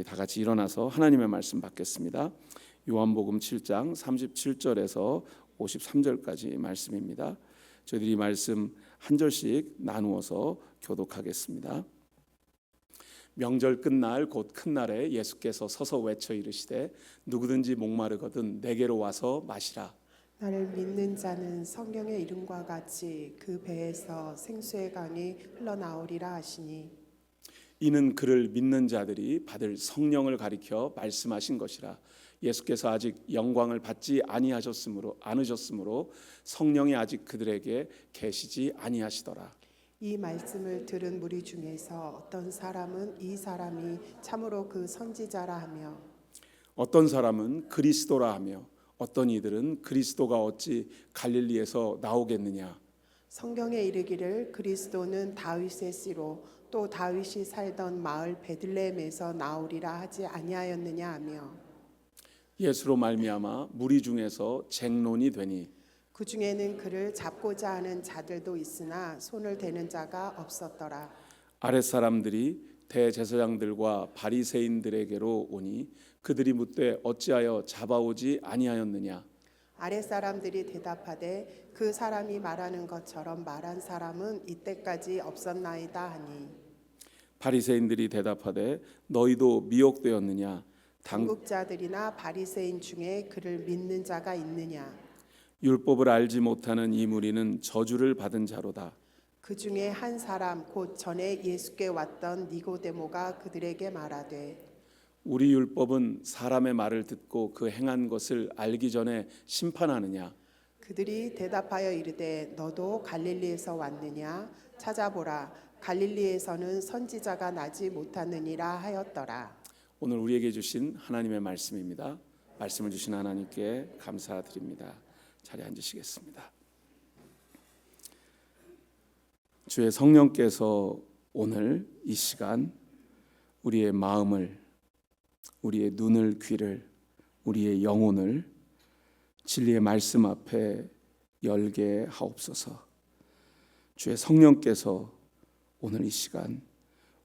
우리 다 같이 일어나서 하나님의 말씀 받겠습니다. 요한복음 7장 37절에서 53절까지 말씀입니다. 저희들이 말씀 한 절씩 나누어서 교독하겠습니다. 명절 끝날 곧 큰 날에 예수께서 서서 외쳐 이르시되 누구든지 목마르거든 내게로 와서 마시라. 나를 믿는 자는 성경의 이름과 같이 그 배에서 생수의 강이 흘러나오리라 하시니 이는 그를 믿는 자들이 받을 성령을 가리켜 말씀하신 것이라. 예수께서 아직 영광을 받지 않으셨으므로 성령이 아직 그들에게 계시지 아니하시더라. 이 말씀을 들은 무리 중에서 어떤 사람은 이 사람이 참으로 그 선지자라 하며 어떤 사람은 그리스도라 하며 어떤 이들은 그리스도가 어찌 갈릴리에서 나오겠느냐. 성경에 이르기를 그리스도는 다윗의 씨로 또 다윗이 살던 마을 베들레헴에서 나오리라 하지 아니하였느냐 하며 예수로 말미암아 무리 중에서 쟁론이 되니 그 중에는 그를 잡고자 하는 자들도 있으나 손을 대는 자가 없었더라. 아랫사람들이 대제사장들과 바리새인들에게로 오니 그들이 묻되 어찌하여 잡아오지 아니하였느냐. 아랫사람들이 대답하되 그 사람이 말하는 것처럼 말한 사람은 이때까지 없었나이다 하니 바리새인들이 대답하되 너희도 미혹되었느냐. 당국자들이나 바리새인 중에 그를 믿는 자가 있느냐. 율법을 알지 못하는 이 무리는 저주를 받은 자로다. 그 중에 한 사람 곧 전에 예수께 왔던 니고데모가 그들에게 말하되 우리 율법은 사람의 말을 듣고 그 행한 것을 알기 전에 심판하느냐. 그들이 대답하여 이르되 너도 갈릴리에서 왔느냐. 찾아보라 갈릴리에서는 선지자가 나지 못하느니라 하였더라. 오늘 우리에게 주신 하나님의 말씀입니다. 말씀을 주신 하나님께 감사드립니다. 자리에 앉으시겠습니다. 주의 성령께서 오늘 이 시간 우리의 마음을, 우리의 눈을, 귀를, 우리의 영혼을 진리의 말씀 앞에 열게 하옵소서. 주의 성령께서 오늘 이 시간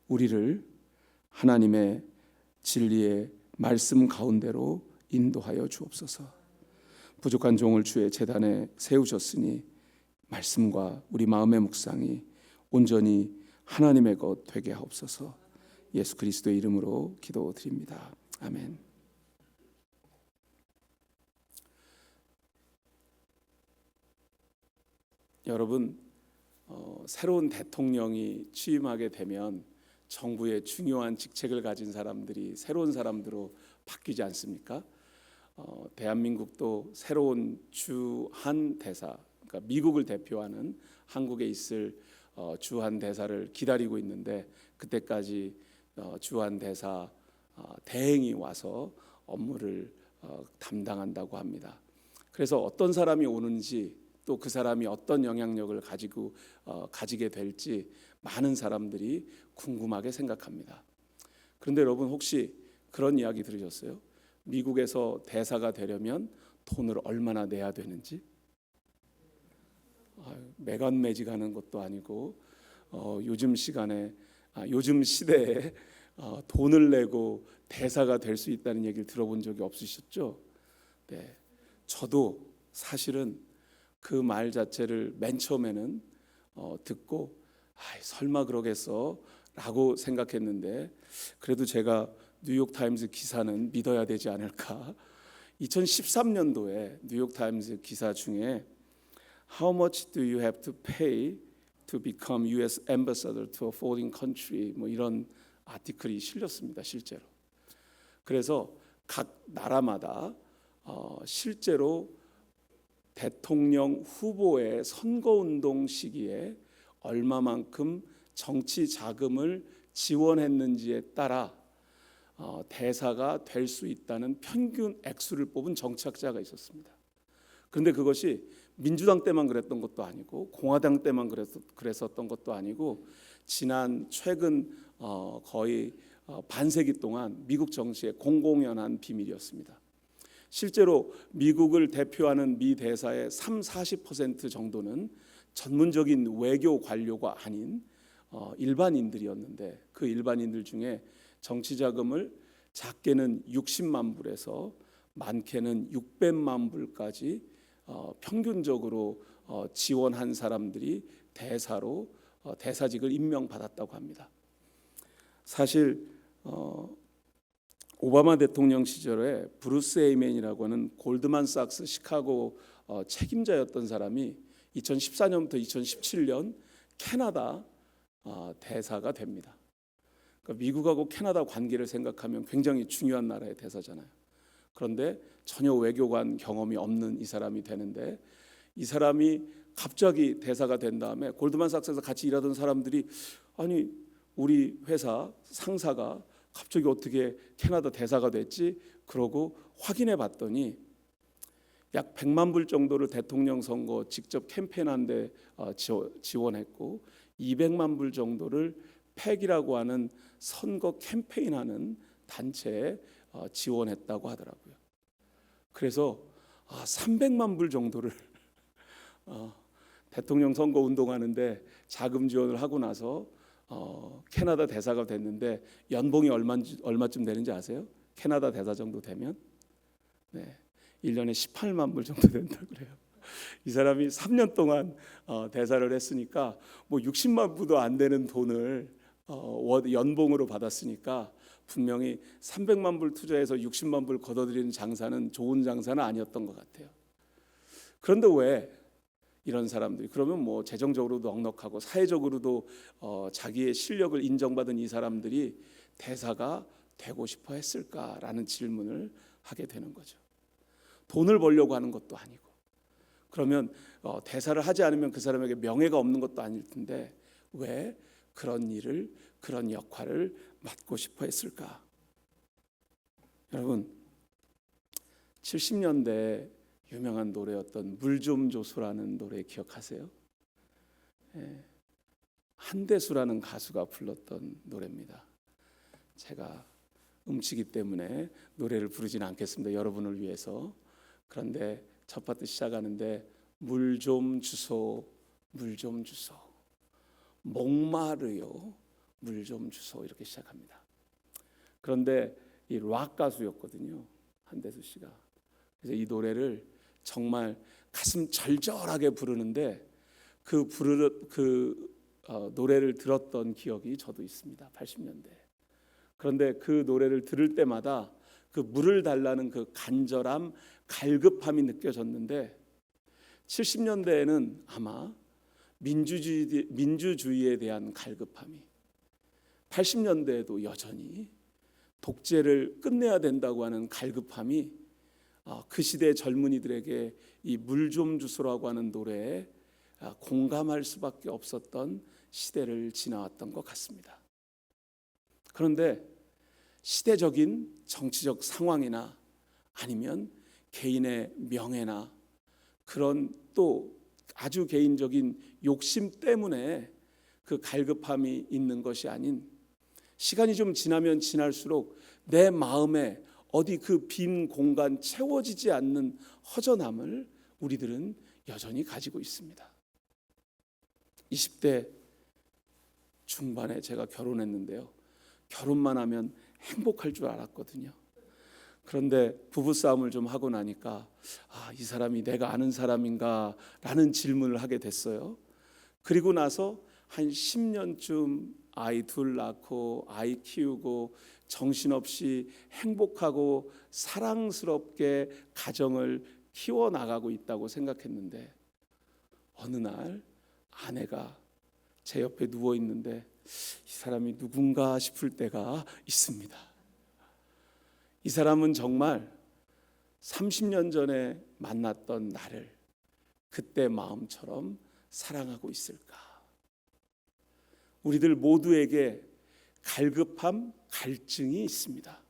우리를 하나님의 진리의 말씀 가운데로 인도하여 주옵소서. 부족한 종을 주의 제단에 세우셨으니 말씀과 우리 마음의 묵상이 온전히 하나님의 것 되게 하옵소서. 예수 그리스도의 이름으로 기도드립니다. 아멘. 여러분, 새로운 대통령이 취임하게 되면 정부의 중요한 직책을 가진 사람들이 새로운 사람들로 바뀌지 않습니까? 대한민국도 새로운 주한 대사, 그러니까 미국을 대표하는 한국에 있을 주한 대사를 기다리고 있는데 그때까지 주한 대사 대행이 와서 업무를 담당한다고 합니다. 그래서 어떤 사람이 오는지 또 그 사람이 어떤 영향력을 가지게 될지 많은 사람들이 궁금하게 생각합니다. 그런데 여러분 혹시 그런 이야기 들으셨어요? 미국에서 대사가 되려면 돈을 얼마나 내야 되는지? 매간매직하는 것도 아니고 요즘 시대에 돈을 내고 대사가 될 수 있다는 얘기를 들어본 적이 없으셨죠? 네, 저도 사실은 그 말 자체를 맨 처음에는 듣고 설마 그러겠어 라고 생각했는데 그래도 제가 뉴욕타임즈 기사는 믿어야 되지 않을까. 2013년도에 뉴욕타임즈 기사 중에 How much do you have to pay to become U.S. ambassador to a foreign country? 뭐 이런 아티클이 실렸습니다. 실제로. 그래서 각 나라마다 실제로 대통령 후보의 선거운동 시기에 얼마만큼 정치 자금을 지원했는지에 따라 대사가 될 수 있다는 평균 액수를 뽑은 정치학자가 있었습니다. 그런데 그것이 민주당 때만 그랬던 것도 아니고 공화당 때만 그랬었던 것도 아니고 최근 거의 반세기 동안 미국 정치의 공공연한 비밀이었습니다. 실제로 미국을 대표하는 미 대사의 30-40% 정도는 전문적인 외교 관료가 아닌 일반인들이었는데 그 일반인들 중에 정치 자금을 작게는 60만 불에서 많게는 600만 불까지 평균적으로 지원한 사람들이 대사로 대사직을 임명받았다고 합니다. 사실 오바마 대통령 시절에 브루스 에이맨이라고 하는 골드만삭스 시카고 책임자였던 사람이 2014년부터 2017년 캐나다 대사가 됩니다. 그러니까 미국하고 캐나다 관계를 생각하면 굉장히 중요한 나라의 대사잖아요. 그런데 전혀 외교관 경험이 없는 이 사람이 되는데, 이 사람이 갑자기 대사가 된 다음에 골드만삭스에서 같이 일하던 사람들이 아니 우리 회사 상사가 갑자기 어떻게 캐나다 대사가 됐지? 그러고 확인해 봤더니 약 100만 불 정도를 대통령 선거 직접 캠페인한 데 지원했고 200만 불 정도를 팩이라고 하는 선거 캠페인하는 단체에 지원했다고 하더라고요. 그래서 300만 불 정도를 대통령 선거 운동하는데 자금 지원을 하고 나서 캐나다 대사가 됐는데 연봉이 얼마쯤 되는지 아세요? 캐나다 대사 정도 되면 1년에 18만 불 정도 된다 그래요. 이 사람이 3년 동안 대사를 했으니까 뭐 60만 불도 안 되는 돈을 연봉으로 받았으니까 분명히 300만 불 투자해서 60만 불 걷어들이는 장사는 좋은 장사는 아니었던 것 같아요. 그런데 왜 이런 사람들이, 그러면 뭐 재정적으로도 넉넉하고 사회적으로도 자기의 실력을 인정받은 이 사람들이 대사가 되고 싶어 했을까라는 질문을 하게 되는 거죠. 돈을 벌려고 하는 것도 아니고, 그러면 대사를 하지 않으면 그 사람에게 명예가 없는 것도 아닐 텐데 왜 그런 일을, 그런 역할을 맡고 싶어 했을까? 여러분, 70년대 유명한 노래였던 물 좀 줘소라는 노래 기억하세요? 한대수라는 가수가 불렀던 노래입니다. 제가 음치기 때문에 노래를 부르지는 않겠습니다. 여러분을 위해서. 그런데 첫 파트 시작하는데 물 좀 주소, 물 좀 주소, 목마르요, 물 좀 주소, 이렇게 시작합니다. 그런데 이 락 가수였거든요, 한대수 씨가. 그래서 이 노래를 정말 가슴 절절하게 부르는데 노래를 들었던 기억이 저도 있습니다. 80년대. 그런데 그 노래를 들을 때마다 그 물을 달라는 그 간절함, 갈급함이 느껴졌는데 70년대에는 아마 민주주의에 대한 갈급함이, 80년대에도 여전히 독재를 끝내야 된다고 하는 갈급함이 그 시대 젊은이들에게 이 물 좀 주소라고 하는 노래에 공감할 수밖에 없었던 시대를 지나왔던 것 같습니다. 그런데 시대적인 정치적 상황이나 아니면 개인의 명예나 그런 또 아주 개인적인 욕심 때문에 그 갈급함이 있는 것이 아닌, 시간이 좀 지나면 지날수록 내 마음에 어디 그 빈 공간, 채워지지 않는 허전함을 우리들은 여전히 가지고 있습니다. 20대 중반에 제가 결혼했는데요, 결혼만 하면 행복할 줄 알았거든요. 그런데 부부싸움을 좀 하고 나니까 이 사람이 내가 아는 사람인가 라는 질문을 하게 됐어요. 그리고 나서 한 10년쯤 아이 둘 낳고 아이 키우고 정신없이 행복하고 사랑스럽게 가정을 키워나가고 있다고 생각했는데, 어느 날 아내가 제 옆에 누워 있는데 이 사람이 누군가 싶을 때가 있습니다. 이 사람은 정말 30년 전에 만났던 나를 그때 마음처럼 사랑하고 있을까? 우리들 모두에게 갈급함, 갈증이 있습니다.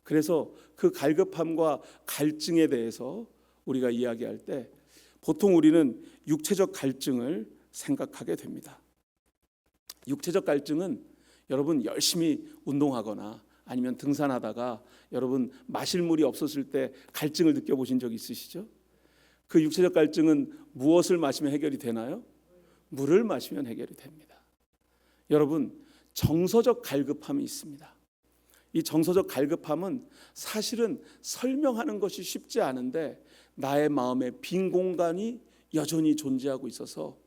그래서 그 갈급함과 갈증에 대해서 우리가 이야기할 때 보통 우리는 육체적 갈증을 생각하게 됩니다. 육체적 갈증은 여러분 열심히 운동하거나 아니면 등산하다가 여러분 마실 물이 없었을 때 갈증을 느껴보신 적 있으시죠? 그 육체적 갈증은 무엇을 마시면 해결이 되나요? 물을 마시면 해결이 됩니다. 여러분, 정서적 갈급함이 있습니다. 이 정서적 갈급함은 사실은 설명하는 것이 쉽지 않은데 나의 마음에 빈 공간이 여전히 존재하고 있어서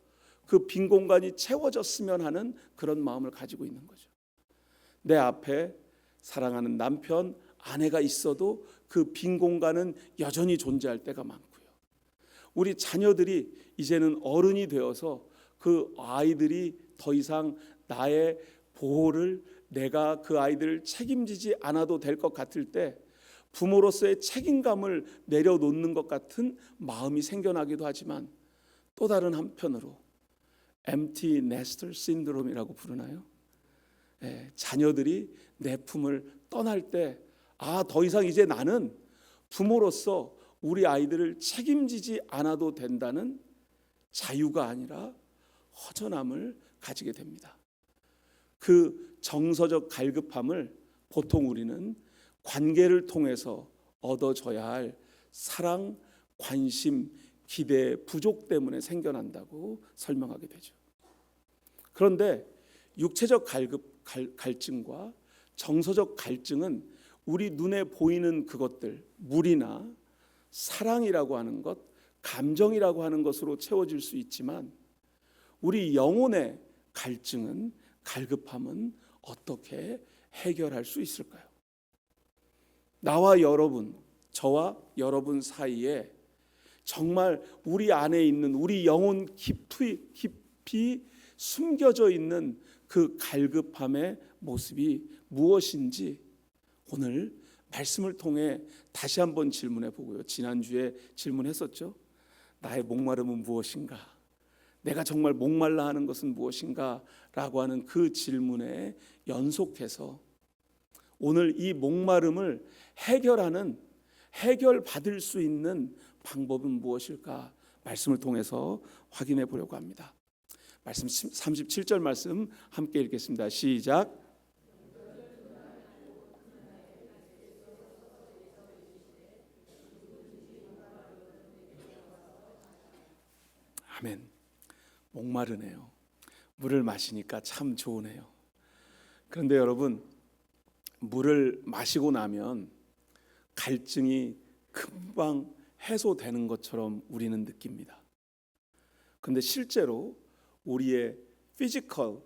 그 빈 공간이 채워졌으면 하는 그런 마음을 가지고 있는 거죠. 내 앞에 사랑하는 남편, 아내가 있어도 그 빈 공간은 여전히 존재할 때가 많고요. 우리 자녀들이 이제는 어른이 되어서 그 아이들이 더 이상 나의 보호를 내가 그 아이들을 책임지지 않아도 될 것 같을 때 부모로서의 책임감을 내려놓는 것 같은 마음이 생겨나기도 하지만 또 다른 한편으로 empty nester syndrome이라고 부르나요? 자녀들이 내 품을 떠날 때 더 이상 이제 나는 부모로서 우리 아이들을 책임지지 않아도 된다는 자유가 아니라 허전함을 가지게 됩니다. 그 정서적 갈급함을 보통 우리는 관계를 통해서 얻어져야 할 사랑, 관심, 기대 부족 때문에 생겨난다고 설명하게 되죠. 그런데 육체적 갈증과 정서적 갈증은 우리 눈에 보이는 그것들, 물이나 사랑이라고 하는 것, 감정이라고 하는 것으로 채워질 수 있지만 우리 영혼의 갈증은, 갈급함은 어떻게 해결할 수 있을까요? 나와 여러분, 저와 여러분 사이에 정말 우리 안에 있는 우리 영혼 깊이 숨겨져 있는 그 갈급함의 모습이 무엇인지 오늘 말씀을 통해 다시 한번 질문해 보고요. 지난주에 질문했었죠. 나의 목마름은 무엇인가? 내가 정말 목말라 하는 것은 무엇인가? 라고 하는 그 질문에 연속해서 오늘 이 목마름을 해결받을 수 있는 방법은 무엇일까? 말씀을 통해서 확인해 보려고 합니다. 말씀 37절 말씀 함께 읽겠습니다. 시작. 아멘. 목마르네요. 물을 마시니까 참 좋으네요. 그런데 여러분, 물을 마시고 나면 갈증이 금방 해소되는 것처럼 우리는 느낍니다. 그런데 실제로 우리의 physical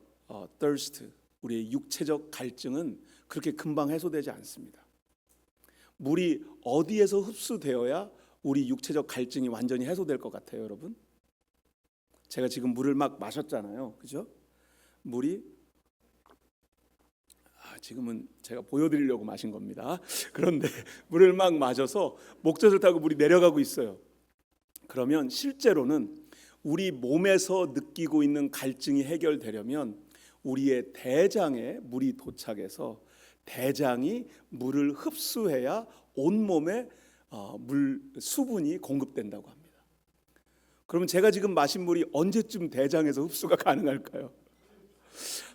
thirst, 우리의 육체적 갈증은 그렇게 금방 해소되지 않습니다. 물이 어디에서 흡수되어야 우리 육체적 갈증이 완전히 해소될 것 같아요, 여러분? 제가 지금 물을 막 마셨잖아요, 그죠? 물이 지금은 제가 보여드리려고 마신 겁니다. 그런데 물을 막 마셔서 목젖을 타고 물이 내려가고 있어요. 그러면 실제로는 우리 몸에서 느끼고 있는 갈증이 해결되려면 우리의 대장에 물이 도착해서 대장이 물을 흡수해야 온몸에 수분이 공급된다고 합니다. 그러면 제가 지금 마신 물이 언제쯤 대장에서 흡수가 가능할까요?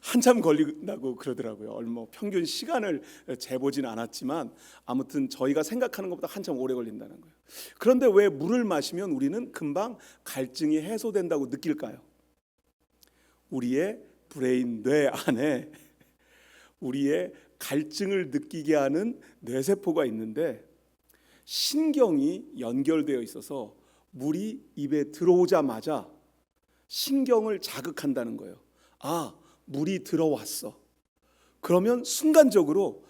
한참 걸린다고 그러더라고요. 평균 시간을 재보진 않았지만 아무튼 저희가 생각하는 것보다 한참 오래 걸린다는 거예요. 그런데 왜 물을 마시면 우리는 금방 갈증이 해소된다고 느낄까요? 우리의 브레인, 뇌 안에 우리의 갈증을 느끼게 하는 뇌세포가 있는데 신경이 연결되어 있어서 물이 입에 들어오자마자 신경을 자극한다는 거예요. 물이 들어왔어. 그러면 순간적으로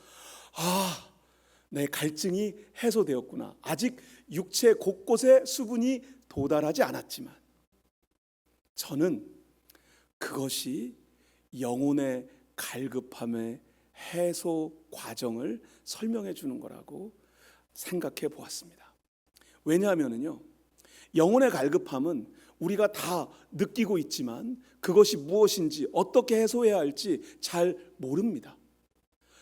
내 갈증이 해소되었구나. 아직 육체 곳곳에 수분이 도달하지 않았지만 저는 그것이 영혼의 갈급함의 해소 과정을 설명해 주는 거라고 생각해 보았습니다. 왜냐하면요, 영혼의 갈급함은 우리가 다 느끼고 있지만 그것이 무엇인지 어떻게 해소해야 할지 잘 모릅니다.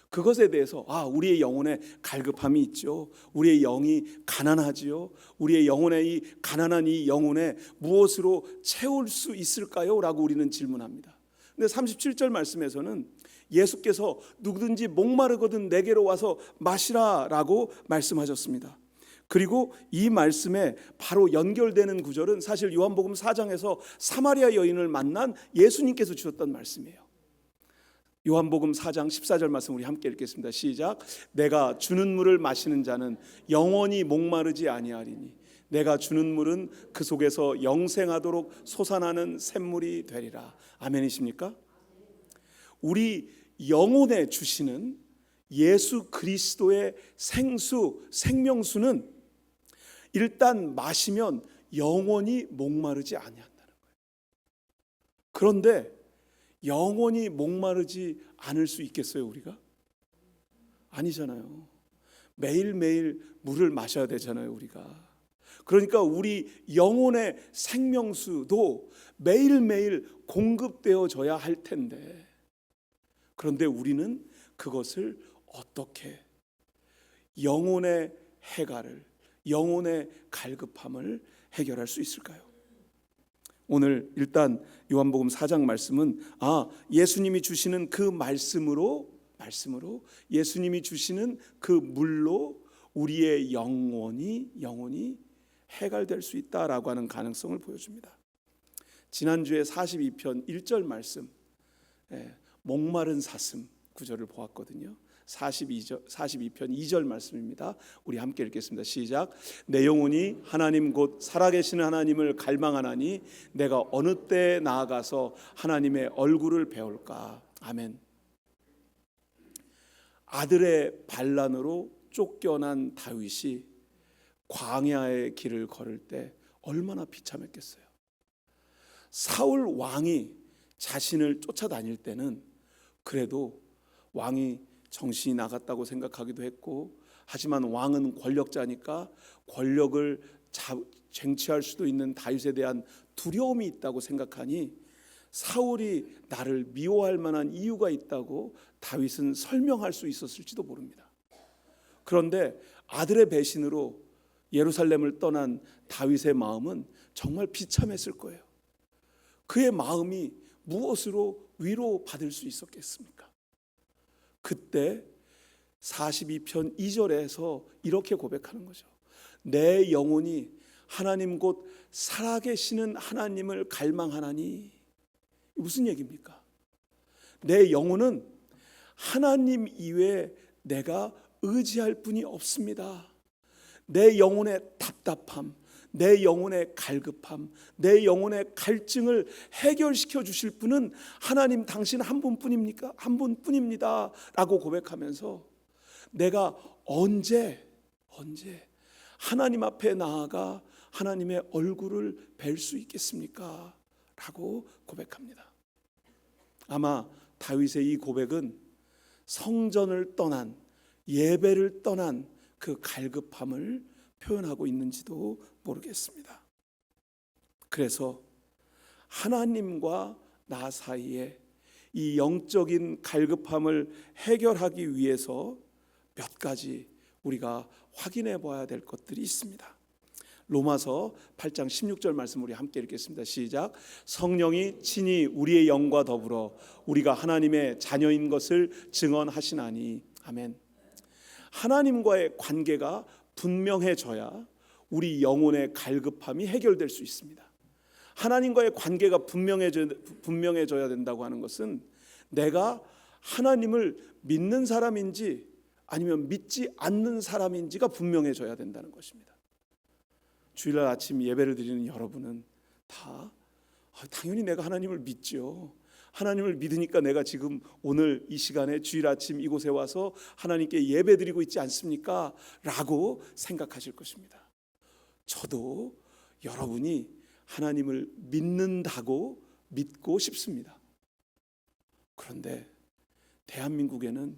그것에 대해서 우리의 영혼에 갈급함이 있죠. 우리의 영이 가난하지요. 우리의 영혼의 이 가난한 이 영혼에 무엇으로 채울 수 있을까요? 라고 우리는 질문합니다. 근데 37절 말씀에서는 예수께서 누구든지 목마르거든 내게로 와서 마시라 라고 말씀하셨습니다. 그리고 이 말씀에 바로 연결되는 구절은 사실 요한복음 4장에서 사마리아 여인을 만난 예수님께서 주셨던 말씀이에요. 요한복음 4장 14절 말씀 우리 함께 읽겠습니다. 시작. 내가 주는 물을 마시는 자는 영원히 목마르지 아니하리니 내가 주는 물은 그 속에서 영생하도록 솟아나는 샘물이 되리라. 아멘이십니까? 우리 영혼에 주시는 예수 그리스도의 생수, 생명수는 일단 마시면 영원히 목마르지 아니한다는 거예요. 그런데 영원히 목마르지 않을 수 있겠어요, 우리가? 아니잖아요. 매일매일 물을 마셔야 되잖아요, 우리가. 그러니까 우리 영혼의 생명수도 매일매일 공급되어져야 할 텐데, 그런데 우리는 그것을 어떻게 영혼의 해갈을, 영혼의 갈급함을 해결할 수 있을까요? 오늘 일단 요한복음 4장 말씀은 예수님이 주시는 그 말씀으로 예수님이 주시는 그 물로 우리의 영혼이 해갈될 수 있다라고 하는 가능성을 보여줍니다. 지난주에 42편 1절 말씀, 목마른 사슴 구절을 보았거든요. 42편 2절 말씀입니다. 우리 함께 읽겠습니다. 시작. 내 영혼이 하나님 곧 살아계시는 하나님을 갈망하나니 내가 어느 때에 나아가서 하나님의 얼굴을 배울까. 아멘. 아들의 반란으로 쫓겨난 다윗이 광야의 길을 걸을 때 얼마나 비참했겠어요. 사울 왕이 자신을 쫓아다닐 때는 그래도 왕이 정신이 나갔다고 생각하기도 했고, 하지만 왕은 권력자니까 권력을 쟁취할 수도 있는 다윗에 대한 두려움이 있다고 생각하니 사울이 나를 미워할 만한 이유가 있다고 다윗은 설명할 수 있었을지도 모릅니다. 그런데 아들의 배신으로 예루살렘을 떠난 다윗의 마음은 정말 비참했을 거예요. 그의 마음이 무엇으로 위로받을 수 있었겠습니까? 그때 42편 2절에서 이렇게 고백하는 거죠. 내 영혼이 하나님 곧 살아계시는 하나님을 갈망하나니. 무슨 얘기입니까? 내 영혼은 하나님 이외에 내가 의지할 분이 없습니다. 내 영혼의 답답함, 내 영혼의 갈급함, 내 영혼의 갈증을 해결시켜 주실 분은 하나님 당신 한 분뿐입니까? 한 분뿐입니다 라고 고백하면서 내가 언제 하나님 앞에 나아가 하나님의 얼굴을 뵐 수 있겠습니까? 라고 고백합니다. 아마 다윗의 이 고백은 성전을 떠난, 예배를 떠난 그 갈급함을 표현하고 있는지도 모르겠습니다. 그래서 하나님과 나 사이에 이 영적인 갈급함을 해결하기 위해서 몇 가지 우리가 확인해 봐야 될 것들이 있습니다. 로마서 8장 16절 말씀 우리 함께 읽겠습니다. 시작. 성령이 친히 우리의 영과 더불어 우리가 하나님의 자녀인 것을 증언하시나니. 아멘. 하나님과의 관계가 분명해져야 우리 영혼의 갈급함이 해결될 수 있습니다. 하나님과의 관계가 분명해져야 된다고 하는 것은 내가 하나님을 믿는 사람인지 아니면 믿지 않는 사람인지가 분명해져야 된다는 것입니다. 주일날 아침 예배를 드리는 여러분은 다 당연히 내가 하나님을 믿죠. 하나님을 믿으니까 내가 지금 오늘 이 시간에 주일 아침 이곳에 와서 하나님께 예배드리고 있지 않습니까? 라고 생각하실 것입니다. 저도 여러분이 하나님을 믿는다고 믿고 싶습니다. 그런데 대한민국에는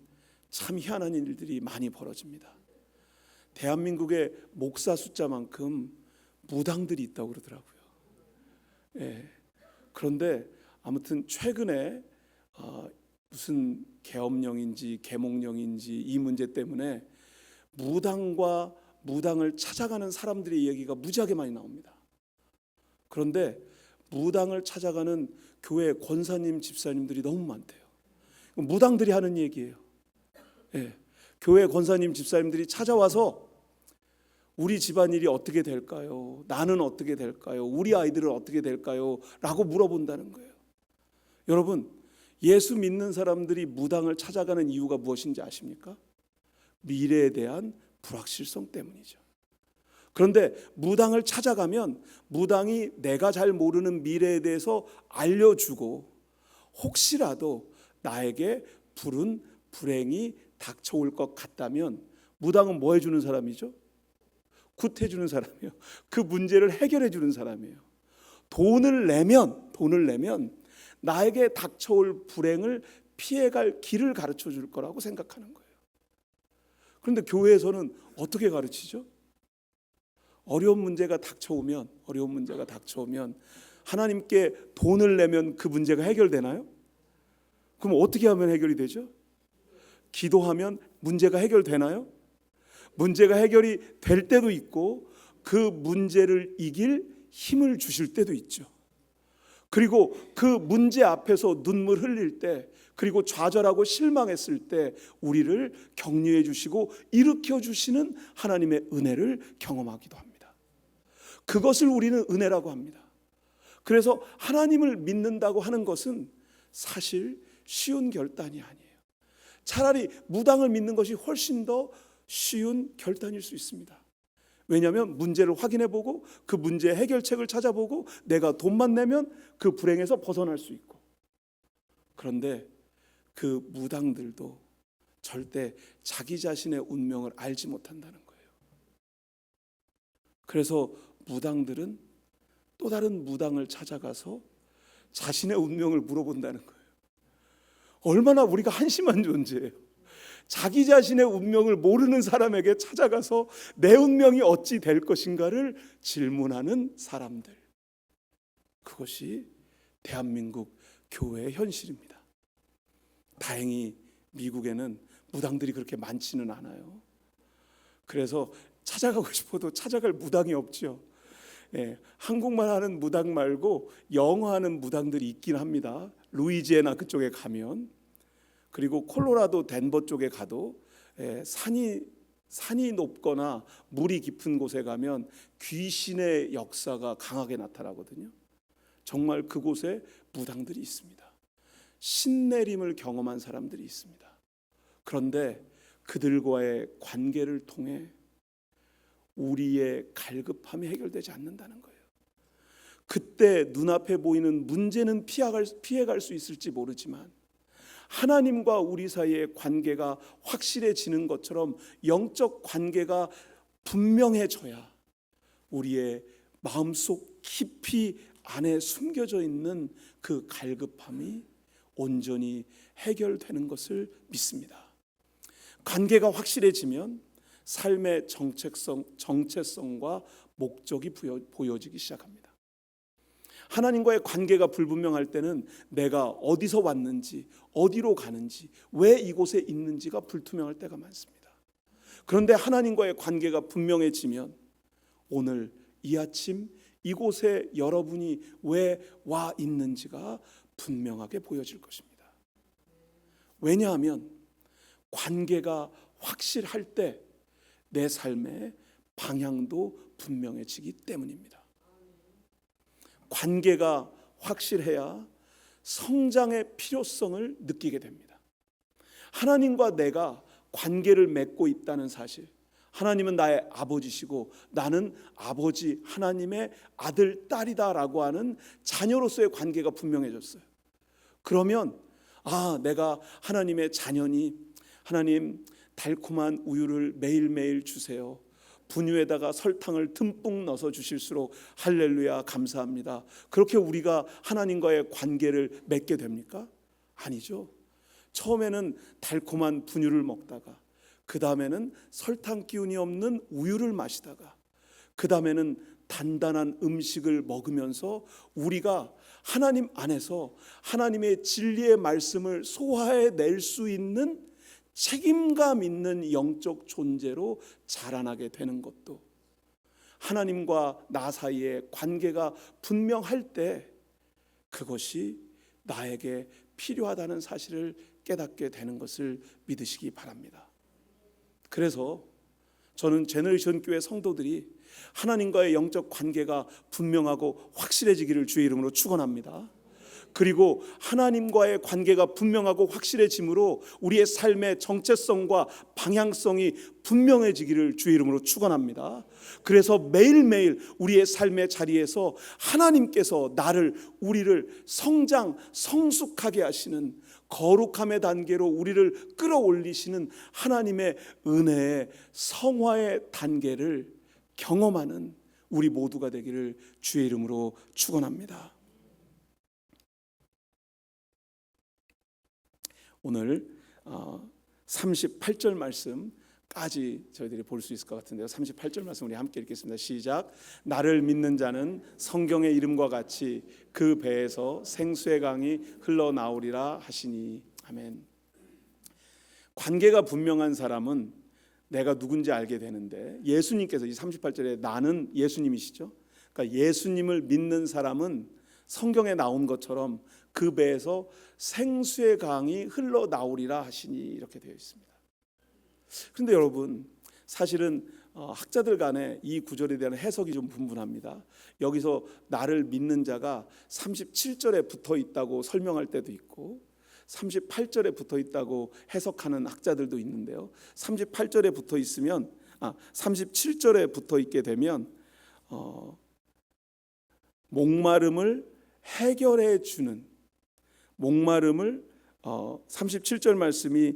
참 희한한 일들이 많이 벌어집니다. 대한민국의 목사 숫자만큼 무당들이 있다고 그러더라고요. 그런데 아무튼 최근에 무슨 계엄령인지 계몽령인지 이 문제 때문에 무당을 찾아가는 사람들의 얘기가 무지하게 많이 나옵니다. 그런데 무당을 찾아가는 교회 권사님 집사님들이 너무 많대요. 무당들이 하는 얘기예요. 교회 권사님 집사님들이 찾아와서 우리 집안일이 어떻게 될까요? 나는 어떻게 될까요? 우리 아이들은 어떻게 될까요? 라고 물어본다는 거예요. 여러분, 예수 믿는 사람들이 무당을 찾아가는 이유가 무엇인지 아십니까? 미래에 대한 불확실성 때문이죠. 그런데 무당을 찾아가면 무당이 내가 잘 모르는 미래에 대해서 알려주고 혹시라도 나에게 불행이 닥쳐올 것 같다면 무당은 뭐 해주는 사람이죠? 굿해주는 사람이에요. 그 문제를 해결해주는 사람이에요. 돈을 내면 나에게 닥쳐올 불행을 피해갈 길을 가르쳐 줄 거라고 생각하는 거예요. 그런데 교회에서는 어떻게 가르치죠? 어려운 문제가 닥쳐오면 하나님께 돈을 내면 그 문제가 해결되나요? 그럼 어떻게 하면 해결이 되죠? 기도하면 문제가 해결되나요? 문제가 해결이 될 때도 있고 그 문제를 이길 힘을 주실 때도 있죠. 그리고 그 문제 앞에서 눈물 흘릴 때, 그리고 좌절하고 실망했을 때 우리를 격려해 주시고 일으켜 주시는 하나님의 은혜를 경험하기도 합니다. 그것을 우리는 은혜라고 합니다. 그래서 하나님을 믿는다고 하는 것은 사실 쉬운 결단이 아니에요. 차라리 무당을 믿는 것이 훨씬 더 쉬운 결단일 수 있습니다. 왜냐하면 문제를 확인해보고 그 문제의 해결책을 찾아보고 내가 돈만 내면 그 불행에서 벗어날 수 있고. 그런데 그 무당들도 절대 자기 자신의 운명을 알지 못한다는 거예요. 그래서 무당들은 또 다른 무당을 찾아가서 자신의 운명을 물어본다는 거예요. 얼마나 우리가 한심한 존재예요. 자기 자신의 운명을 모르는 사람에게 찾아가서 내 운명이 어찌 될 것인가를 질문하는 사람들. 그것이 대한민국 교회의 현실입니다. 다행히 미국에는 무당들이 그렇게 많지는 않아요. 그래서 찾아가고 싶어도 찾아갈 무당이 없죠. 한국말 하는 무당 말고 영어 하는 무당들이 있긴 합니다. 루이지애나 그쪽에 가면. 그리고 콜로라도 덴버 쪽에 가도 산이 높거나 물이 깊은 곳에 가면 귀신의 역사가 강하게 나타나거든요. 정말 그곳에 무당들이 있습니다. 신내림을 경험한 사람들이 있습니다. 그런데 그들과의 관계를 통해 우리의 갈급함이 해결되지 않는다는 거예요. 그때 눈앞에 보이는 문제는 피해갈 수 있을지 모르지만 하나님과 우리 사이의 관계가 확실해지는 것처럼 영적 관계가 분명해져야 우리의 마음속 깊이 안에 숨겨져 있는 그 갈급함이 온전히 해결되는 것을 믿습니다. 관계가 확실해지면 삶의 정체성과 목적이 보여지기 시작합니다. 하나님과의 관계가 불분명할 때는 내가 어디서 왔는지, 어디로 가는지, 왜 이곳에 있는지가 불투명할 때가 많습니다. 그런데 하나님과의 관계가 분명해지면 오늘 이 아침 이곳에 여러분이 왜 와 있는지가 분명하게 보여질 것입니다. 왜냐하면 관계가 확실할 때 내 삶의 방향도 분명해지기 때문입니다. 관계가 확실해야 성장의 필요성을 느끼게 됩니다. 하나님과 내가 관계를 맺고 있다는 사실, 하나님은 나의 아버지시고 나는 아버지 하나님의 아들, 딸이다라고 하는 자녀로서의 관계가 분명해졌어요. 그러면 내가 하나님의 자녀니 하나님 달콤한 우유를 매일매일 주세요. 분유에다가 설탕을 듬뿍 넣어서 주실수록 할렐루야 감사합니다. 그렇게 우리가 하나님과의 관계를 맺게 됩니까? 아니죠. 처음에는 달콤한 분유를 먹다가 그 다음에는 설탕 기운이 없는 우유를 마시다가 그 다음에는 단단한 음식을 먹으면서 우리가 하나님 안에서 하나님의 진리의 말씀을 소화해낼 수 있는 책임감 있는 영적 존재로 자라나게 되는 것도, 하나님과 나 사이의 관계가 분명할 때 그것이 나에게 필요하다는 사실을 깨닫게 되는 것을 믿으시기 바랍니다. 그래서 저는 제너레이션 교회 성도들이 하나님과의 영적 관계가 분명하고 확실해지기를 주의 이름으로 축원합니다. 그리고 하나님과의 관계가 분명하고 확실해지므로 우리의 삶의 정체성과 방향성이 분명해지기를 주의 이름으로 축원합니다. 그래서 매일매일 우리의 삶의 자리에서 하나님께서 우리를 성장, 성숙하게 하시는 거룩함의 단계로 우리를 끌어올리시는 하나님의 은혜의 성화의 단계를 경험하는 우리 모두가 되기를 주의 이름으로 축원합니다. 오늘 38절 말씀까지 저희들이 볼 수 있을 것 같은데요. 38절 말씀 우리 함께 읽겠습니다. 시작. 나를 믿는 자는 성경의 이름과 같이 그 배에서 생수의 강이 흘러나오리라 하시니. 아멘. 관계가 분명한 사람은 내가 누군지 알게 되는데, 예수님께서 이 38절에 나는 예수님이시죠. 그러니까 예수님을 믿는 사람은 성경에 나온 것처럼 그 배에서 생수의 강이 흘러나오리라 하시니 이렇게 되어 있습니다. 그런데 여러분, 사실은 학자들 간에 이 구절에 대한 해석이 좀 분분합니다. 여기서 나를 믿는 자가 37절에 붙어 있다고 설명할 때도 있고 38절에 붙어 있다고 해석하는 학자들도 있는데요. 38절에 붙어 있으면 37절에 붙어 있게 되면 목마름을 해결해 주는, 목마름을 37절 말씀이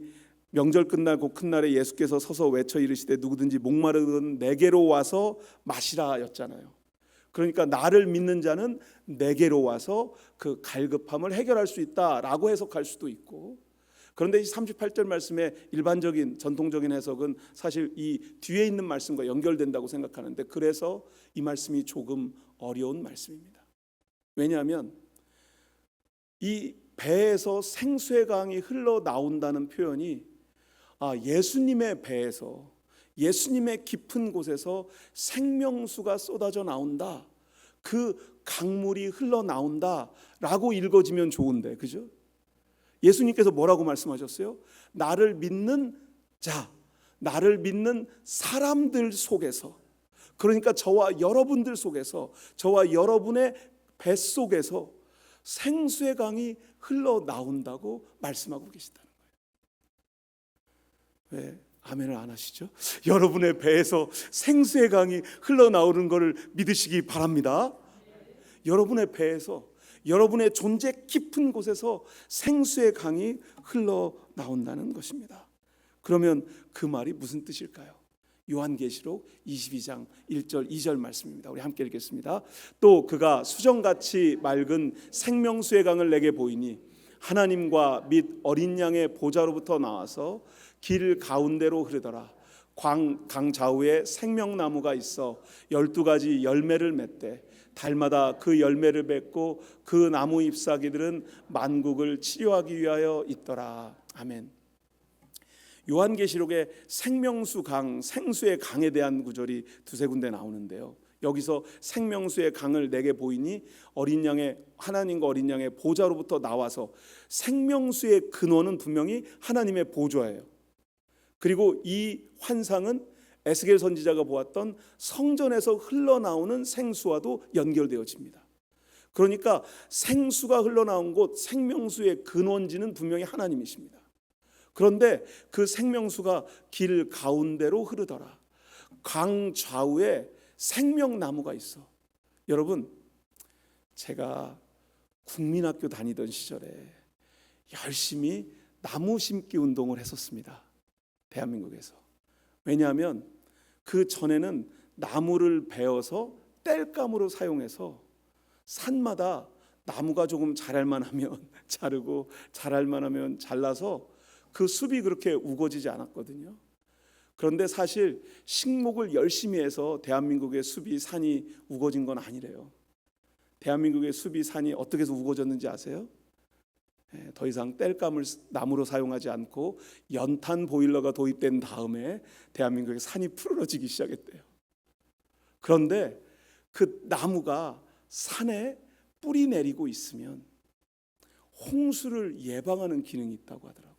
명절 끝나고 큰 날에 예수께서 서서 외쳐 이르시되 누구든지 목마르든 내게로 와서 마시라 였잖아요. 그러니까 나를 믿는 자는 내게로 와서 그 갈급함을 해결할 수 있다라고 해석할 수도 있고, 그런데 이 38절 말씀의 일반적인 전통적인 해석은 사실 이 뒤에 있는 말씀과 연결된다고 생각하는데, 그래서 이 말씀이 조금 어려운 말씀입니다. 왜냐하면 이 배에서 생수의 강이 흘러나온다는 표현이 예수님의 배에서, 예수님의 깊은 곳에서 생명수가 쏟아져 나온다, 그 강물이 흘러나온다 라고 읽어지면 좋은데, 그죠? 예수님께서 뭐라고 말씀하셨어요? 나를 믿는 자, 나를 믿는 사람들 속에서, 그러니까 저와 여러분들 속에서, 저와 여러분의 뱃속에서 생수의 강이 흘러나온다고 말씀하고 계시다는 거예요. 왜 아멘을 안 하시죠? 여러분의 배에서 생수의 강이 흘러나오는 것을 믿으시기 바랍니다. 여러분의 배에서, 여러분의 존재 깊은 곳에서 생수의 강이 흘러나온다는 것입니다. 그러면 그 말이 무슨 뜻일까요? 요한계시록 22장 1절 2절 말씀입니다. 우리 함께 읽겠습니다. 또 그가 수정같이 맑은 생명수의 강을 내게 보이니 하나님과 및 어린 양의 보좌로부터 나와서 길 가운데로 흐르더라. 강 좌우에 생명나무가 있어 12가지 열매를 맺되 달마다 그 열매를 맺고 그 나무 잎사귀들은 만국을 치료하기 위하여 있더라. 아멘. 요한계시록에 생명수 강, 생수의 강에 대한 구절이 두세 군데 나오는데요. 여기서 생명수의 강을 내게 보이니 어린 양의, 하나님과 어린 양의 보좌로부터 나와서, 생명수의 근원은 분명히 하나님의 보좌예요. 그리고 이 환상은 에스겔 선지자가 보았던 성전에서 흘러나오는 생수와도 연결되어집니다. 그러니까 생수가 흘러나온 곳, 생명수의 근원지는 분명히 하나님이십니다. 그런데 그 생명수가 길 가운데로 흐르더라. 강 좌우에 생명나무가 있어. 여러분, 제가 국민학교 다니던 시절에 열심히 나무 심기 운동을 했었습니다. 대한민국에서. 왜냐하면 그 전에는 나무를 베어서 땔감으로 사용해서 산마다 나무가 조금 자랄 만하면 자르고 자랄 만하면 잘라서 그 숲이 그렇게 우거지지 않았거든요. 그런데 사실 식목을 열심히 해서 대한민국의 숲이, 산이 우거진 건 아니래요. 대한민국의 숲이, 산이 어떻게 해서 우거졌는지 아세요? 더 이상 땔감을 나무로 사용하지 않고 연탄 보일러가 도입된 다음에 대한민국의 산이 푸르러지기 시작했대요. 그런데 그 나무가 산에 뿌리 내리고 있으면 홍수를 예방하는 기능이 있다고 하더라고요.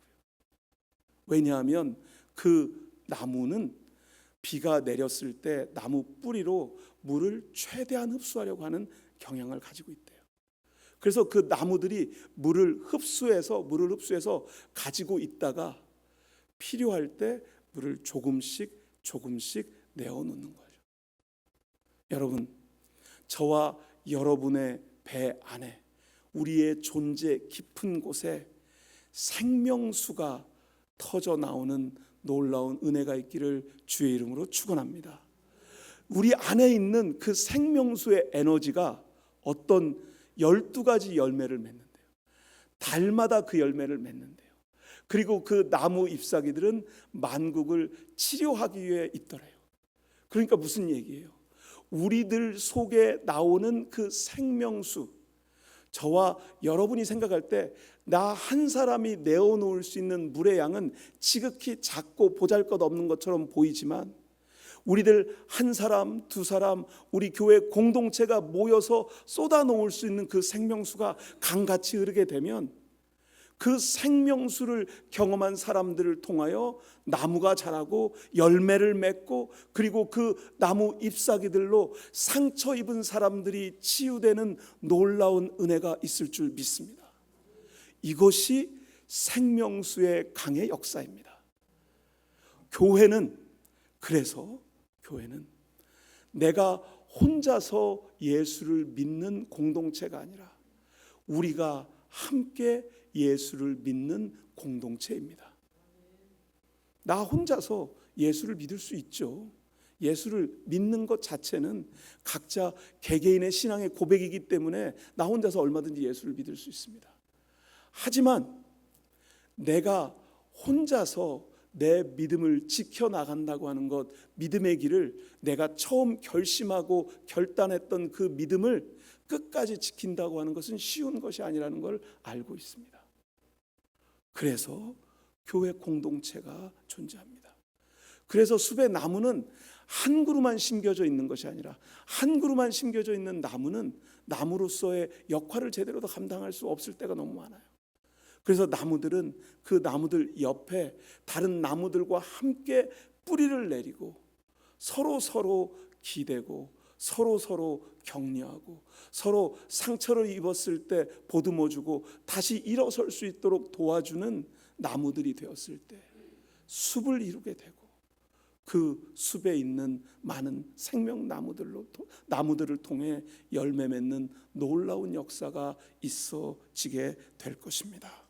왜냐하면 그 나무는 비가 내렸을 때 나무 뿌리로 물을 최대한 흡수하려고 하는 경향을 가지고 있대요. 그래서 그 나무들이 물을 흡수해서 가지고 있다가 필요할 때 물을 조금씩 내어놓는 거죠. 여러분, 저와 여러분의 배 안에, 우리의 존재 깊은 곳에 생명수가 터져 나오는 놀라운 은혜가 있기를 주의 이름으로 축원합니다. 우리 안에 있는 그 생명수의 에너지가 어떤 12가지 열매를 맺는데요. 달마다 그 열매를 맺는데요. 그리고 그 나무 잎사귀들은 만국을 치료하기 위해 있더래요. 그러니까 무슨 얘기예요? 우리들 속에 나오는 그 생명수, 저와 여러분이 생각할 때 나 한 사람이 내어놓을 수 있는 물의 양은 지극히 작고 보잘것없는 것처럼 보이지만, 우리들 한 사람, 두 사람, 우리 교회 공동체가 모여서 쏟아놓을 수 있는 그 생명수가 강같이 흐르게 되면 그 생명수를 경험한 사람들을 통하여 나무가 자라고 열매를 맺고, 그리고 그 나무 잎사귀들로 상처 입은 사람들이 치유되는 놀라운 은혜가 있을 줄 믿습니다. 이것이 생명수의 강의 역사입니다. 그래서 교회는 내가 혼자서 예수를 믿는 공동체가 아니라 우리가 함께 예수를 믿는 공동체입니다. 나 혼자서 예수를 믿을 수 있죠. 예수를 믿는 것 자체는 각자 개개인의 신앙의 고백이기 때문에 나 혼자서 얼마든지 예수를 믿을 수 있습니다. 하지만 내가 혼자서 내 믿음을 지켜나간다고 하는 것, 믿음의 길을 내가 처음 결심하고 결단했던 그 믿음을 끝까지 지킨다고 하는 것은 쉬운 것이 아니라는 걸 알고 있습니다. 그래서 교회 공동체가 존재합니다. 그래서 숲의 나무는 한 그루만 심겨져 있는 것이 아니라, 한 그루만 심겨져 있는 나무는 나무로서의 역할을 제대로 감당할 수 없을 때가 너무 많아요. 그래서 나무들은 그 나무들 옆에 다른 나무들과 함께 뿌리를 내리고 서로 기대고 서로 격려하고 서로 상처를 입었을 때 보듬어주고 다시 일어설 수 있도록 도와주는 나무들이 되었을 때 숲을 이루게 되고, 그 숲에 있는 많은 나무들을 통해 열매 맺는 놀라운 역사가 있어지게 될 것입니다.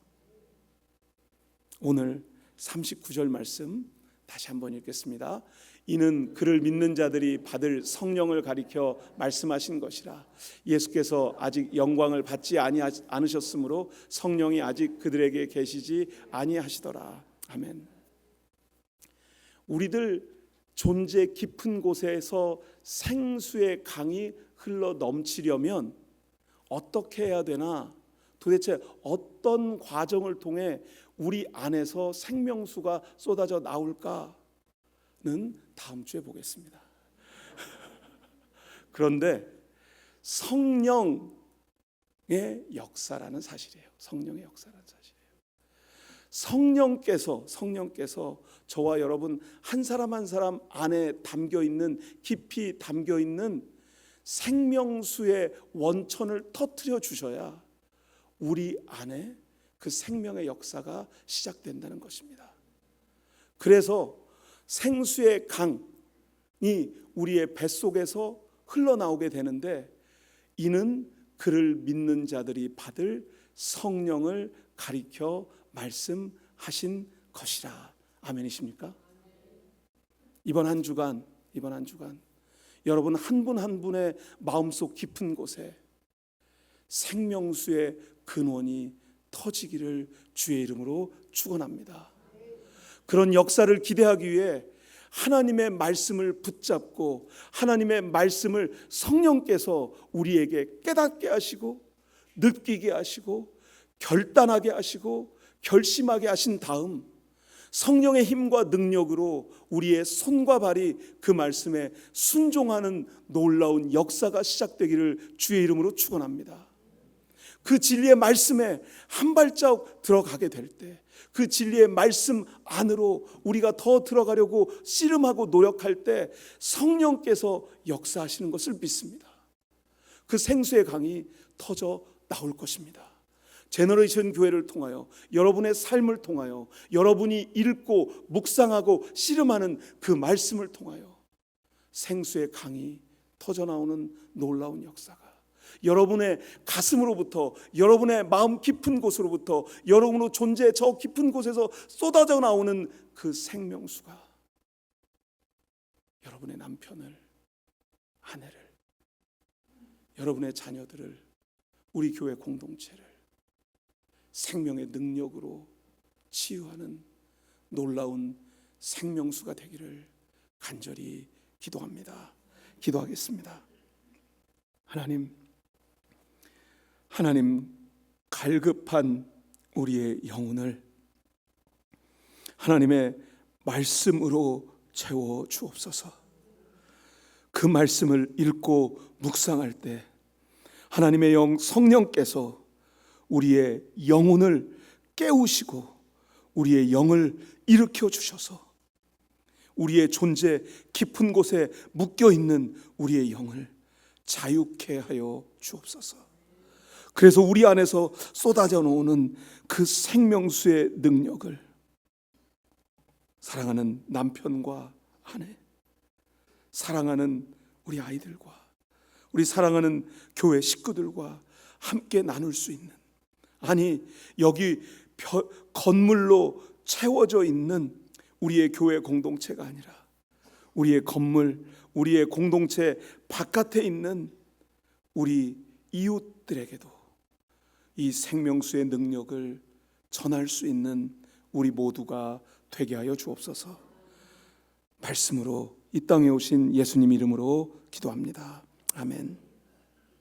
오늘 39절 말씀 다시 한번 읽겠습니다. 이는 그를 믿는 자들이 받을 성령을 가리켜 말씀하신 것이라. 예수께서 아직 영광을 받지 않으셨으므로 성령이 아직 그들에게 계시지 아니하시더라. 아멘. 우리들 존재 깊은 곳에서 생수의 강이 흘러 넘치려면 어떻게 해야 되나? 도대체 어떤 과정을 통해 우리 안에서 생명수가 쏟아져 나올까는 다음 주에 보겠습니다. 그런데 성령의 역사라는 사실이에요. 성령의 역사라는 사실이에요. 성령께서 저와 여러분 한 사람 한 사람 안에 깊이 담겨 있는 생명수의 원천을 터뜨려 주셔야 우리 안에 그 생명의 역사가 시작된다는 것입니다. 그래서 생수의 강이 우리의 뱃속에서 흘러나오게 되는데, 이는 그를 믿는 자들이 받을 성령을 가리켜 말씀하신 것이라. 아멘이십니까? 이번 한 주간 여러분 한 분 한 분의 마음속 깊은 곳에 생명수의 근원이 터지기를 주의 이름으로 축원합니다. 그런 역사를 기대하기 위해 하나님의 말씀을 붙잡고 하나님의 말씀을 성령께서 우리에게 깨닫게 하시고 느끼게 하시고 결단하게 하시고 결심하게 하신 다음 성령의 힘과 능력으로 우리의 손과 발이 그 말씀에 순종하는 놀라운 역사가 시작되기를 주의 이름으로 축원합니다. 그 진리의 말씀에 한 발자국 들어가게 될 때, 그 진리의 말씀 안으로 우리가 더 들어가려고 씨름하고 노력할 때 성령께서 역사하시는 것을 믿습니다. 그 생수의 강이 터져 나올 것입니다. 제너레이션 교회를 통하여, 여러분의 삶을 통하여, 여러분이 읽고 묵상하고 씨름하는 그 말씀을 통하여 생수의 강이 터져나오는 놀라운 역사가 여러분의 가슴으로부터, 여러분의 마음 깊은 곳으로부터, 여러분의 존재의 저 깊은 곳에서 쏟아져 나오는 그 생명수가 여러분의 남편을, 아내를, 여러분의 자녀들을, 우리 교회 공동체를 생명의 능력으로 치유하는 놀라운 생명수가 되기를 간절히 기도합니다. 기도하겠습니다. 하나님, 갈급한 우리의 영혼을 하나님의 말씀으로 채워 주옵소서. 그 말씀을 읽고 묵상할 때 하나님의 영 성령께서 우리의 영혼을 깨우시고 우리의 영을 일으켜 주셔서 우리의 존재 깊은 곳에 묶여 있는 우리의 영을 자유케 하여 주옵소서. 그래서 우리 안에서 쏟아져 나오는 그 생명수의 능력을 사랑하는 남편과 아내, 사랑하는 우리 아이들과 우리 사랑하는 교회 식구들과 함께 나눌 수 있는, 아니 여기 건물로 채워져 있는 우리의 교회 공동체가 아니라 우리의 건물, 우리의 공동체 바깥에 있는 우리 이웃들에게도 이 생명수의 능력을 전할 수 있는 우리 모두가 되게 하여 주옵소서. 말씀으로 이 땅에 오신 예수님 이름으로 기도합니다. 아멘.